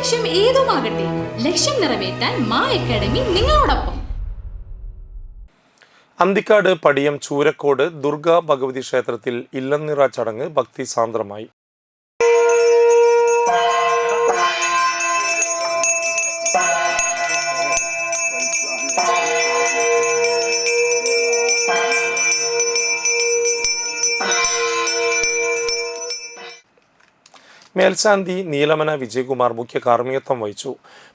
ലക്ഷ്യം ഏതുമാകട്ടെ, ലക്ഷ്യം നിറവേറ്റാൻ മാ അക്കാഡമി നിങ്ങളോടൊപ്പം. അന്തിക്കാട് പടിയം ചൂരക്കോട് ദുർഗാ ഭഗവതി ക്ഷേത്രത്തിൽ ഇല്ലനിറ ചടങ്ങ് ഭക്തിസാന്ദ്രമായി. മേൽശാന്തി നീലമന വിജയകുമാർ മുഖ്യ കാർമ്മികത്വം വഹിച്ചു.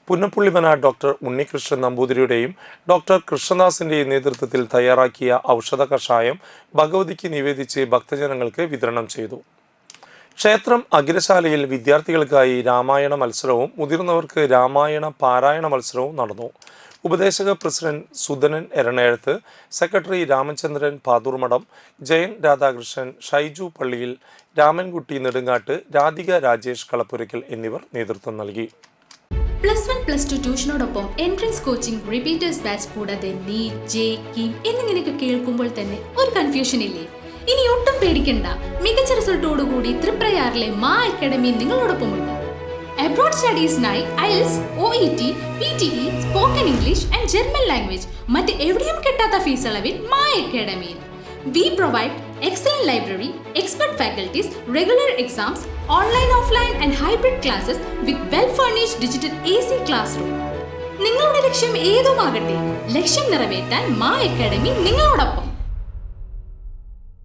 പുന്നപ്പുള്ളിമന ഡോക്ടർ ഉണ്ണികൃഷ്ണൻ നമ്പൂതിരിയുടെയും ഡോക്ടർ കൃഷ്ണദാസിന്റെയും നേതൃത്വത്തിൽ തയ്യാറാക്കിയ ഔഷധ കഷായം ഭഗവതിക്ക് നിവേദിച്ച് ഭക്തജനങ്ങൾക്ക് വിതരണം ചെയ്തു. ക്ഷേത്രം അഗ്രശാലയിൽ വിദ്യാർത്ഥികൾക്കായി രാമായണ മത്സരവും മുതിർന്നവർക്ക് രാമായണ പാരായണ മത്സരവും നടന്നു. ഉപദേശക പ്രസിഡന്റ് സുധനൻ എരണേഴത്ത്, സെക്രട്ടറി രാമചന്ദ്രൻ പാതൂർമഠം, ജയൻ രാധാകൃഷ്ണൻ, ഷൈജു പള്ളിയിൽ, രാമൻകുട്ടി നെടുങ്ങാട്ട്, രാധിക രാജേഷ് കളപ്പുരയ്ക്കൽ എന്നിവർ നേതൃത്വം നൽകി. +1 +2 ട്യൂഷനോടൊപ്പം എൻട്രൻസ് കോച്ചിംഗ്, റിപ്പീറ്റേഴ്സ് ബാച്ച് കൂടാതെ നീറ്റ്, JEE എന്നിങ്ങനെയൊക്കെ കേൾക്കുമ്പോൾ തന്നെ ഒരു കൺഫ്യൂഷൻ ഇല്ലേ? ഇനി ഒട്ടും പേടിക്കണ്ട. മികച്ച റിസൾട്ടോടുകൂടി തൃപ്രയാറിലെ മാ അക്കാഡമി നിങ്ങളോടൊപ്പമുണ്ട്. അബ്രോഡ് സ്റ്റഡീസിനായി IELTS, OET, PTE, spoken English and German language മറ്റ് എവിടെയും കിട്ടാത്ത ഫീസ് അളവിൽ മാ അക്കാഡമിയിൽ. We provide excellent library, expert faculties, regular exams, online, offline and hybrid classes with well-furnished digital AC classroom. നിങ്ങളുടെ ലക്ഷ്യം ഏതുമാകട്ടെ, ലക്ഷ്യം നിറവേറ്റാൻ മാ അക്കാഡമി നിങ്ങളോടൊപ്പം.